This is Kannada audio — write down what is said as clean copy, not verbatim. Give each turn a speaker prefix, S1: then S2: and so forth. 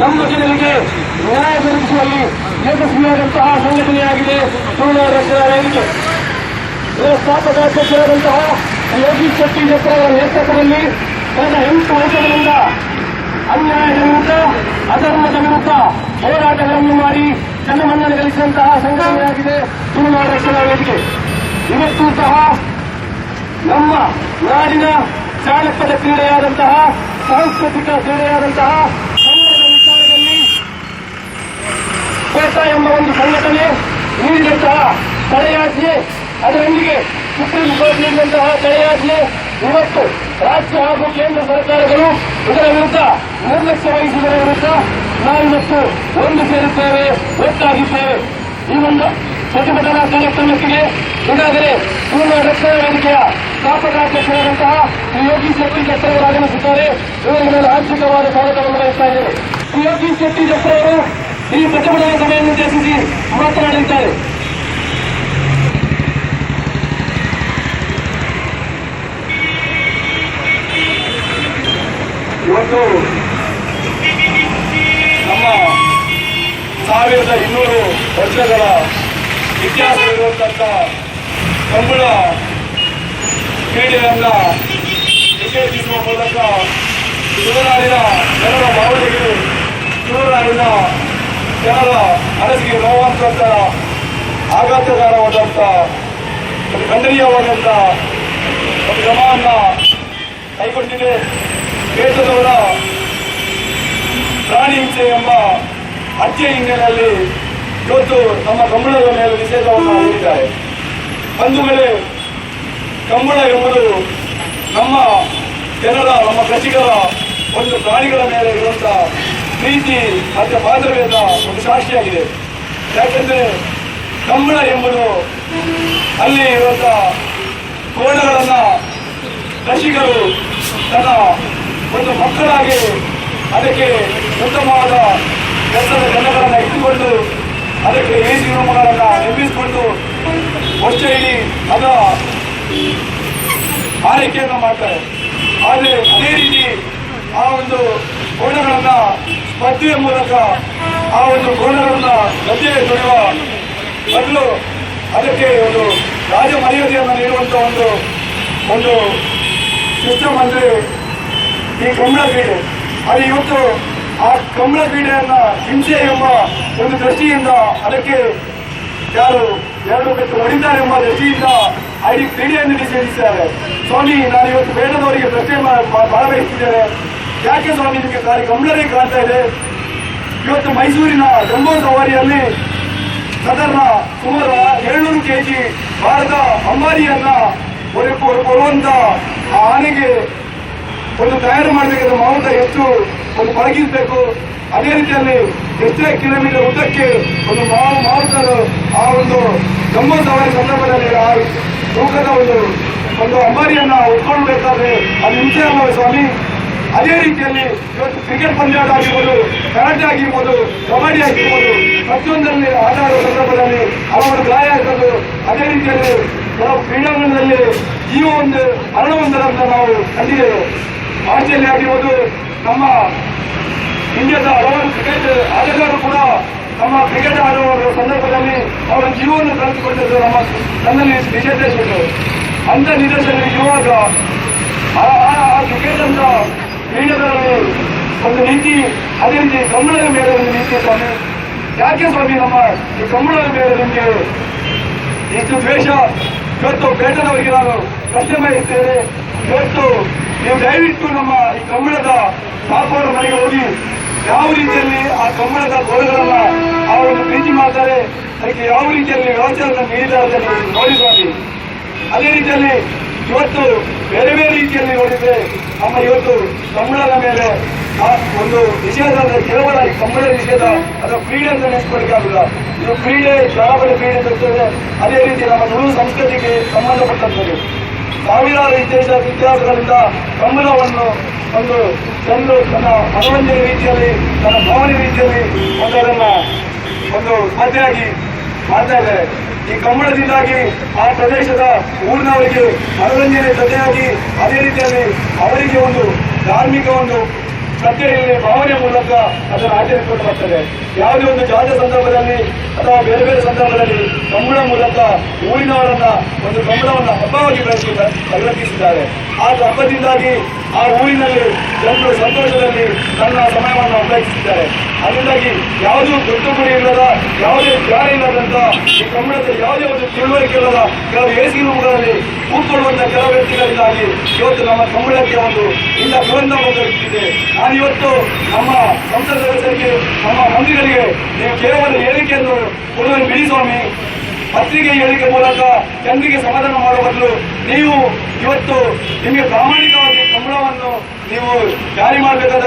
S1: ನಮ್ಮ ಜನರಿಗೆ ನ್ಯಾಯ ದೊರಕಿಸುವಲ್ಲಿ ಯಶಸ್ವಿಯಾದಂತಹ ಸಂಘಟನೆಯಾಗಿದೆ ತುಳುನಾಡು ರಕ್ಷಣಾ ವೇದಿಕೆ. ವ್ಯವಸ್ಥಾಪಕ ಅಧ್ಯಕ್ಷರಾದಂತಹ ಯೋಗೀಶ್ ಶೆಟ್ಟಿ ಅವರ ನೇತೃತ್ವದಲ್ಲಿ ಕಳೆದ 8 ವರ್ಷಗಳಿಂದ ಅನ್ಯಾಯದ ವಿರುದ್ಧ, ಅಧರ್ಮದ ವಿರುದ್ಧ ಹೋರಾಟಗಳನ್ನು ಮಾಡಿ ಜನಮನ್ನಣೆ ಗಳಿಸಿದಂತಹ ಸಂಘಟನೆಯಾಗಿದೆ ತುಳುನಾಡು ರಕ್ಷಣಾ ವೇದಿಕೆ. ಇವತ್ತು ಸಹ ನಮ್ಮ ನಾಡಿನ ಚಾಣಕ್ಯದ ಕ್ರೀಡೆಯಾದಂತಹ, ಸಾಂಸ್ಕೃತಿಕ ಕ್ರೀಡೆಯಾದಂತಹ ಕನ್ನಡದ ವಿಚಾರದಲ್ಲಿ ಕೋಟ ಎಂಬ ಒಂದು ಸಂಘಟನೆ ನೀಡಿದಂತಹ ತಡೆಯಾಜ್ಞೆ, ಅದರೊಂದಿಗೆ ಸುಪ್ರೀಂ ಕೋರ್ಟ್ ನೀಡಿದಂತಹ ತಡೆಯಾಜ್ಞೆ ಇವತ್ತು ರಾಜ್ಯ ಹಾಗೂ ಕೇಂದ್ರ ಸರ್ಕಾರಗಳು ಇದರ ವಿರುದ್ಧ ನಿರ್ಲಕ್ಷ್ಯ ವಹಿಸುವುದರ ವಿರುದ್ಧ ನಾವಿವತ್ತು ಒಂದು ಸೇರುತ್ತೇವೆ, ಒಟ್ಟಾಗಿದ್ದೇವೆ. ಈ ಒಂದು ಪ್ರತಿಭಟನಾ ಕಾರ್ಯಕ್ರಮಕ್ಕೆ ಈಗಾಗಲೇ ತುಳುನಾಡು ರಕ್ಷಣಾ ವೇದಿಕೆಯ ಸ್ಥಾಪಕಾಧ್ಯಕ್ಷರಾದಂತಹ ಶ್ರೀ ಯೋಗೀಶ್ ಶೆಟ್ಟಿ ಅವರು ಆಗಮಿಸಿದ್ದಾರೆ. ಇವರಿಗೆ ನಾನು ಆರ್ಥಿಕವಾದ ಸ್ವಾಗತವನ್ನು ಬಯಸ್ತಾ ಇದ್ದೇನೆ. ಶ್ರೀ ಯೋಗೀಶ್ ಶೆಟ್ಟಿ ಅವರು ಈ ಪ್ರತಿಭಟನಾ ಸಭೆಯನ್ನು ಉದ್ದೇಶಿಸಿ ಮಾತನಾಡಲಿದ್ದಾರೆ. ಇವತ್ತು ನಮ್ಮ 1200 ವರ್ಷಗಳ ಇತಿಹಾಸವಿರುವಂತಹ ಕಂಬಳ ಕ್ರೀಡೆಯನ್ನ ವಿಶೇಷಿಸುವ ಮೂಲಕ ತುಳುನಾಡಿನ ಜನರ ಭಾವನೆಗೆ, ತುಳುನಾಡಿನ ಜನರ ಮನಸ್ಸಿಗೆ ನೋವಂತ, ಆಘಾತಕಾರವಾದಂಥ, ಖಂಡನೀಯವಾದಂಥ ಒಂದು ಕ್ರಮವನ್ನು ಕೈಗೊಂಡಿದೆ. ದೇಶದವರ ಪ್ರಾಣಿ ಹಿಂಸೆ ಎಂಬ ಹತ್ಯೆ ಹಿನ್ನೆಲೆಯಲ್ಲಿ ಇವತ್ತು ನಮ್ಮ ಕಂಬಳದ ಮೇಲೆ ನಿಷೇಧವನ್ನು ಹೇರಿದ್ದಾರೆ. ಬಂಧುಗಳೇ, ಕಂಬಳ ಎಂಬುದು ನಮ್ಮ ಜನರ, ನಮ್ಮ ಕೃಷಿಕರ ಒಂದು ಪ್ರಾಣಿಗಳ ಮೇಲೆ ಇರುವಂತ ಪ್ರೀತಿ ಮತ್ತು ಬಾಂಧವ್ಯದ ಒಂದು ಸಾಕ್ಷಿಯಾಗಿದೆ. ಯಾಕೆಂದರೆ ಕಂಬಳ ಎಂಬುದು ಅಲ್ಲಿ ಇರುವಂತ ಕೋಣಗಳನ್ನ ಕೃಷಿಕರು ತನ್ನ ಒಂದು ಮಕ್ಕಳಾಗಿ ಅದಕ್ಕೆ ಉತ್ತಮವಾದ ಕೆಲಸದ ಜನಗಳನ್ನು ಇಟ್ಟುಕೊಂಡು ಅದಕ್ಕೆ ಎಸಿ ರೂಮುಗಳನ್ನು ನಿರ್ಮಿಸಿಕೊಂಡು ವರ್ಷ ಇಡೀ ಅದರ ಆರೈಕೆಯನ್ನು ಮಾಡ್ತಾರೆ. ಆದರೆ ಅದೇ ರೀತಿ ಆ ಒಂದು ಕೋಣಗಳನ್ನ ಸ್ಪರ್ಧೆಯ ಮೂಲಕ ಆ ಒಂದು ಕೋಣಗಳನ್ನ ಗದ್ದೆಗೆ ತೊಳೆಯುವ ಬದಲು ಅದಕ್ಕೆ ಒಂದು ರಾಜ ಮರ್ಯಾದೆಯನ್ನು ನೀಡುವಂತ ಒಂದು ಸಿಸ್ಟಮ್ ಅಂದ್ರೆ ಈ ಕಂಬಳ ಕ್ರೀಡೆ. ಅದು ಇವತ್ತು ಆ ಕಂಬಳ ಕ್ರೀಡೆಯನ್ನ ಹಿಂಸೆ ಎಂಬ ಒಂದು ದೃಷ್ಟಿಯಿಂದ ಅದಕ್ಕೆ ಯಾರು 2 ಪೆಟ್ಟು ಹೊಡಿತಾರೆ ಎಂಬ ದೃಷ್ಟಿಯಿಂದ ಈ ಕ್ರೀಡೆಯನ್ನು ನಿಷೇಧಿಸಿದ್ದಾರೆ. ಸ್ವಾಮಿ, ನಾನು ಇವತ್ತು ಬೇಡದವರಿಗೆ ಪ್ರಶ್ನೆ ಭಾಗವಹಿಸಿದ್ದೇನೆ. ಯಾಕೆ ಸ್ವಾಮಿ ಇದಕ್ಕೆ ಖಾಲಿ ಕಂಬಳನೇ ಕಾಣ್ತಾ ಇದೆ? ಇವತ್ತು ಮೈಸೂರಿನ ಜಂಬೋ ಸವಾರಿಯಲ್ಲಿ ಸಾಧಾರಣ ಸುಮಾರು 700 kg ಭಾರದ ಅಂಬಾರಿಯನ್ನ ಕೊಡುವಂತ ಆ ಆನೆಗೆ ಒಂದು ತಯಾರು ಮಾಡಬೇಕಾದ ಮಾವುತ ಎಷ್ಟು ಒಂದು ಪಳಗಿಸಬೇಕು, ಅದೇ ರೀತಿಯಲ್ಲಿ ಎಷ್ಟೇ ಕಿಲೋಮೀಟರ್ ಉದ್ದಕ್ಕೆ ಒಂದು ಮಾವುತರು ಆ ಒಂದು ಜಂಬೋ ಸವಾರಿ ಸಂದರ್ಭದಲ್ಲಿ ಆ ತೂಕದ ಒಂದು ಅಂಬಾರಿಯನ್ನ ಉಟ್ಕೊಳ್ಬೇಕಾದ್ರೆ ಅದು ಹಿಂಸೆ ಅಲ್ಲವೇ ಸ್ವಾಮಿ? ಅದೇ ರೀತಿಯಲ್ಲಿ ಇವತ್ತು ಕ್ರಿಕೆಟ್ ಪಂದ್ಯಾಟ ಆಗಿರ್ಬೋದು, ಕರಾಟೆ ಆಗಿರ್ಬೋದು, ಕಬಡ್ಡಿ ಆಗಿರ್ಬೋದು, ಪ್ರತಿಯೊಂದರಲ್ಲಿ ಆಟ ಆಡುವ ಸಂದರ್ಭದಲ್ಲಿ ಹಲವಾರು ಗಾಯ ಆಗ್ತದೆ. ಅದೇ ರೀತಿಯಲ್ಲಿ ಕೆಲವು ಕ್ರೀಡಾಂಗಣದಲ್ಲಿ ಜೀವ ಒಂದು ಮರಣವೊಂದರಂತ ನಾವು ಕಂಡಿದ್ದೇವೆ. ಆಸ್ಟ್ರೇಲಿಯಾ ಆಗಿರ್ಬೋದು, ನಮ್ಮ ಇಂಡಿಯಾದ ಹಲವಾರು ಕ್ರಿಕೆಟ್ ಆಟಗಾರರು ಕೂಡ ನಮ್ಮ ಕ್ರಿಕೆಟ್ ಆಡುವ ಸಂದರ್ಭದಲ್ಲಿ ಅವರ ಜೀವವನ್ನು ಕಳೆದುಕೊಂಡಿದ್ದು ನನ್ನಲ್ಲಿ ನಿಷೇಧಿಸಿದರು. ಅಂತ ನಿದರ್ಶನ ಇರುವಾಗ ಆ ಕ್ರಿಕೆಟ್ ಅಂತ ಕ್ರೀಡೆಗಳಲ್ಲಿ ಒಂದು ನೀತಿ, ಅದೇ ರೀತಿ ಕಂಬಳದ ಮೇಲೆ ಒಂದು ನೀತಿ ಸ್ವಾಮಿ. ಯಾಕೆ ಸ್ವಾಮಿ ನಮ್ಮ ಈ ಕಂಬಳದ ಮೇಲೆ ನಿಮಗೆ ಇಷ್ಟು ದ್ವೇಷ? ಇವತ್ತು ಬೇಟದವರಿಗೆ ನಾನು ಪ್ರಶ್ನೆ ಮಾಡಿದ್ದೇನೆ. ಇವತ್ತು ನೀವು ದಯವಿಟ್ಟು ನಮ್ಮ ಈ ಕಂಬಳದ ಸಾಕುವರ ಮನೆಗೆ ಹೋಗಿ ಯಾವ ರೀತಿಯಲ್ಲಿ ಆ ಕಂಬಳದ ಗೋಲುಗಳನ್ನ ಆ ಒಂದು ಪ್ರೀತಿ ಮಾಡ್ತಾರೆ, ಅದಕ್ಕೆ ಯಾವ ರೀತಿಯಲ್ಲಿ ವ್ಯವಸ್ಥೆಯನ್ನು ನೀಡಿದ್ದಾರೆ ನೋಡಿ ಸ್ವಾಮಿ. ಅದೇ ರೀತಿಯಲ್ಲಿ ಇವತ್ತು ಬೇರೆ ಬೇರೆ ರೀತಿಯಲ್ಲಿ ನೋಡಿದ್ರೆ ನಮ್ಮ ಇವತ್ತು ಕಂಬಳದ ಮೇಲೆ ಒಂದು ನಿಷೇಧ ಅಂದ್ರೆ ಕೇವಲ ಈ ಕಂಬಳ ನಿಷೇಧ ಅಥವಾ ಕ್ರೀಡೆ ಅಂತ ನೆನೆಸ್ಕೊಳ್ಳಿಕ್ಕಾಗಲ್ಲ. ಇದು ಕ್ರೀಡೆ ಜಾನಪದ ಕ್ರೀಡೆ ಬರ್ತದೆ. ಅದೇ ರೀತಿ ನಮ್ಮ ತುಳು ಸಂಸ್ಕೃತಿಗೆ ಸಂಬಂಧಪಟ್ಟಂಥದ್ದು. ಸಾವಿರಾರು ಇತಿಹಾಸಗಳಿಂದ ಕಂಬಳವನ್ನು ಒಂದು ಜನರು ತನ್ನ ಮನೋರಂಜನೆ ರೀತಿಯಲ್ಲಿ, ತನ್ನ ಭಾವನೆ ರೀತಿಯಲ್ಲಿ ಒಂದು ಸ್ಪರ್ಧೆಯಾಗಿ ಮಾಡ್ತಾ ಇದ್ದಾರೆ. ಈ ಕಂಬಳದಿಂದಾಗಿ ಆ ಪ್ರದೇಶದ ಊರಿನವರಿಗೆ ಮನೋರಂಜನೆ ಜೊತೆಯಾಗಿ ಅದೇ ರೀತಿಯಲ್ಲಿ ಅವರಿಗೆ ಒಂದು ಧಾರ್ಮಿಕ ಒಂದು ಶ್ರದ್ಧೆಯಲ್ಲಿ ಭಾವನೆ ಮೂಲಕ ಅದನ್ನು ಆಚರಿಸಿಕೊಂಡು ಬರ್ತದೆ. ಯಾವುದೇ ಒಂದು ಜಾತ್ರೆ ಸಂದರ್ಭದಲ್ಲಿ ಅಥವಾ ಬೇರೆ ಬೇರೆ ಸಂದರ್ಭದಲ್ಲಿ ಕಂಬಳ ಮೂಲಕ ಊರಿನವರನ್ನ ಒಂದು ಕಂಬಳವನ್ನು ಹಬ್ಬವಾಗಿ ಪರಿವರ್ತಿಸಿದ್ದಾರೆ. ಆ ಹಬ್ಬದಿಂದಾಗಿ ಆ ಊರಿನಲ್ಲಿ ಜನರು ಸಂತೋಷದಲ್ಲಿ ತನ್ನ ಸಮಯವನ್ನು ಉಪಯೋಗಿಸಿದ್ದಾರೆ. ಅದರಿಂದಾಗಿ ಯಾವುದೂ ಗೊತ್ತು ಗುರಿ ಇಲ್ಲದ, ಯಾವುದೇ ಜ್ಞಾನ ಇಲ್ಲದಂತ ಈ ಕಂಬಳದ ಯಾವುದೇ ಒಂದು ತಿಳುವಳಿಕೆ ಇಲ್ಲದ ಕೆಲವು ಎಸಿ ರೂಮ್ಗಳಲ್ಲಿ ಕೂತ್ಕೊಳ್ಳುವಂತಹ ಕೆಲವು ವ್ಯಕ್ತಿಗಳಿಂದಾಗಿ ಇವತ್ತು ನಮ್ಮ ಕಂಬಳಕ್ಕೆ ಒಂದು ಇಂಥ ದುರಂತ ಬಂದಿದೆ. ನಾನಿವತ್ತು ನಮ್ಮ ಸಂಸದ ಸದಸ್ಯರಿಗೆ, ನಮ್ಮ ಮಂತ್ರಿಗಳಿಗೆ ನೀವು ಕೇವಲ ಹೇಳಿಕೆಯನ್ನು ಕೊಡುವುದು ಬಿಡಿ ಸ್ವಾಮಿ. ಪತ್ರಿಕೆ ಹೇಳಿಕೆ ಮೂಲಕ ಜನರಿಗೆ ಸಮಾಧಾನ ಮಾಡುವ ಬದಲು ನೀವು ಇವತ್ತು ನಿಮಗೆ ಪ್ರಾಮಾಣಿಕವಾಗಿ ಕಂಬಳವನ್ನು ನೀವು ಜಾರಿ ಮಾಡಬೇಕಾದ